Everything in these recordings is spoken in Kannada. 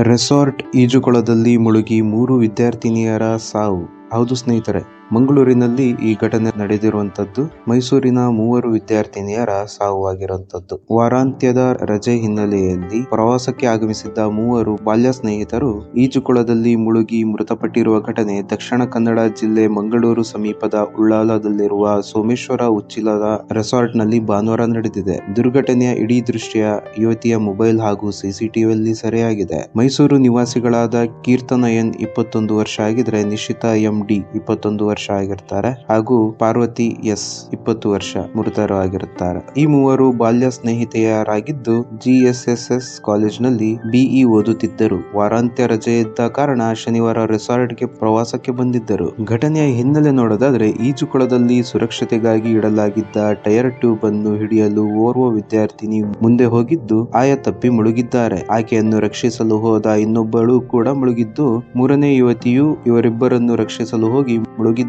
ರೆಸಾರ್ಟ್ ಈಜುಕೊಳದಲ್ಲಿ ಮುಳುಗಿ 3 ವಿದ್ಯಾರ್ಥಿನಿಯರ ಸಾವು. ಹೌದು ಸ್ನೇಹಿತರೆ, ಮಂಗಳೂರಿನಲ್ಲಿ ಈ ಘಟನೆ ನಡೆದಿರುವಂತದ್ದು. ಮೈಸೂರಿನ 3 ವಿದ್ಯಾರ್ಥಿನಿಯರ ಸಾವು ಆಗಿರುವಂತದ್ದು. ವಾರಾಂತ್ಯದ ರಜೆ ಹಿನ್ನೆಲೆಯಲ್ಲಿ ಪ್ರವಾಸಕ್ಕೆ ಆಗಮಿಸಿದ್ದ 3 ಬಾಲ್ಯ ಸ್ನೇಹಿತರು ಈಜುಕೊಳದಲ್ಲಿ ಮುಳುಗಿ ಮೃತಪಟ್ಟಿರುವ ಘಟನೆ ದಕ್ಷಿಣ ಕನ್ನಡ ಜಿಲ್ಲೆ ಮಂಗಳೂರು ಸಮೀಪದ ಉಳ್ಳಾಲದಲ್ಲಿರುವ ಸೋಮೇಶ್ವರ ಉಚ್ಚಿಲದ ರೆಸಾರ್ಟ್ನಲ್ಲಿ ಭಾನುವಾರ ನಡೆದಿದೆ. ದುರ್ಘಟನೆಯ ಇಡೀ ದೃಶ್ಯ ಯುವತಿಯ ಮೊಬೈಲ್ ಹಾಗೂ ಸಿಸಿಟಿವಿಯಲ್ಲಿ ಸೆರೆಯಾಗಿದೆ. ಮೈಸೂರು ನಿವಾಸಿಗಳಾದ ಕೀರ್ತನ ಎನ್ 21 ವರ್ಷ ಆಗಿದ್ರೆ, ನಿಶಿತಾ ಎಂ.ಡಿ 21 ವರ್ಷ ಆಗಿರ್ತಾರೆ ಹಾಗೂ ಪಾರ್ವತಿ ಎಸ್ 20 ವರ್ಷ ಮೃತರು ಆಗಿರುತ್ತಾರೆ. ಈ 3 ಬಾಲ್ಯ ಸ್ನೇಹಿತೆಯರಾಗಿದ್ದು ಜಿಎಸ್ಎಸ್ಎಸ್ ಕಾಲೇಜಿನಲ್ಲಿ ಬಿಇ ಓದುತ್ತಿದ್ದರು. ವಾರಾಂತ್ಯ ರಜೆ ಇದ್ದ ಕಾರಣ ಶನಿವಾರ ರೆಸಾರ್ಟ್ಗೆ ಪ್ರವಾಸಕ್ಕೆ ಬಂದಿದ್ದರು. ಘಟನೆಯ ಹಿನ್ನೆಲೆ ನೋಡೋದಾದ್ರೆ, ಈಜುಕೊಳದಲ್ಲಿ ಸುರಕ್ಷತೆಗಾಗಿ ಇಡಲಾಗಿದ್ದ ಟೈರ್ ಟ್ಯೂಬ್ ಅನ್ನು ಹಿಡಿಯಲು ಓರ್ವ ವಿದ್ಯಾರ್ಥಿನಿ ಮುಂದೆ ಹೋಗಿದ್ದು ಆಯತಪ್ಪಿ ಮುಳುಗಿದ್ದಾರೆ. ಆಕೆಯನ್ನು ರಕ್ಷಿಸಲು ಹೋದ ಇನ್ನೊಬ್ಬಳು ಕೂಡ ಮುಳುಗಿದ್ದು, 3ನೇ ಯುವತಿಯು ಇವರಿಬ್ಬರನ್ನು ರಕ್ಷಿಸಲು ಹೋಗಿ ಮುಳುಗಿದ್ದಾರೆ.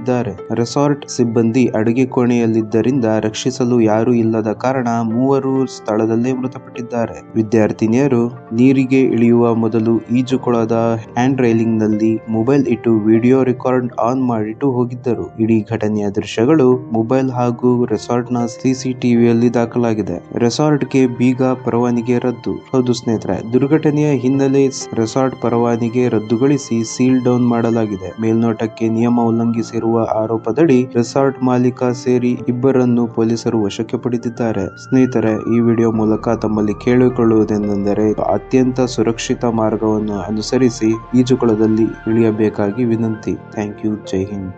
ರೆಸಾರ್ಟ್ ಸಿಬ್ಬಂದಿ ಅಡುಗೆ ಕೋಣೆಯಲ್ಲಿದ್ದರಿಂದ ರಕ್ಷಿಸಲು ಯಾರೂ ಇಲ್ಲದ ಕಾರಣ 3 ಸ್ಥಳದಲ್ಲೇ ಮೃತಪಟ್ಟಿದ್ದಾರೆ. ವಿದ್ಯಾರ್ಥಿನಿಯರು ನೀರಿಗೆ ಇಳಿಯುವ ಮೊದಲು ಈಜುಕೊಳದ ಹ್ಯಾಂಡ್ ರೈಲಿಂಗ್ ನಲ್ಲಿ ಮೊಬೈಲ್ ಇಟ್ಟು ವಿಡಿಯೋ ರೆಕಾರ್ಡ್ ಆನ್ ಮಾಡಿಟ್ಟು ಹೋಗಿದ್ದರು. ಇಡೀ ಘಟನೆಯ ದೃಶ್ಯಗಳು ಮೊಬೈಲ್ ಹಾಗೂ ರೆಸಾರ್ಟ್ನ ಸಿಸಿಟಿವಿಯಲ್ಲಿ ದಾಖಲಾಗಿದೆ. ರೆಸಾರ್ಟ್ಗೆ ಬೀಗ ಪರವಾನಗಿ ರದ್ದು. ಹೌದು ಸ್ನೇಹಿತರೆ, ದುರ್ಘಟನೆಯ ಹಿನ್ನೆಲೆ ರೆಸಾರ್ಟ್ ಪರವಾನಗಿ ರದ್ದುಗೊಳಿಸಿ ಸೀಲ್ ಡೌನ್ ಮಾಡಲಾಗಿದೆ. ಮೇಲ್ನೋಟಕ್ಕೆ ನಿಯಮ ಉಲ್ಲಂಘಿಸಿರುವ ಆರೋಪದಡಿ ರೆಸಾರ್ಟ್ ಮಾಲೀಕ ಸೇರಿ ಇಬ್ಬರನ್ನು ಪೊಲೀಸರು ವಶಕ್ಕೆ ಪಡೆದಿದ್ದಾರೆ. ಸ್ನೇಹಿತರೆ, ಈ ವಿಡಿಯೋ ಮೂಲಕ ತಮ್ಮಲ್ಲಿ ಕೇಳಿಕೊಳ್ಳುವುದೇನೆಂದರೆ, ಅತ್ಯಂತ ಸುರಕ್ಷಿತ ಮಾರ್ಗವನ್ನು ಅನುಸರಿಸಿ ಈಜುಕೊಳದಲ್ಲಿ ಇಳಿಯಬೇಕಾಗಿ ವಿನಂತಿ. Thank you. ಜೈ ಹಿಂದ್.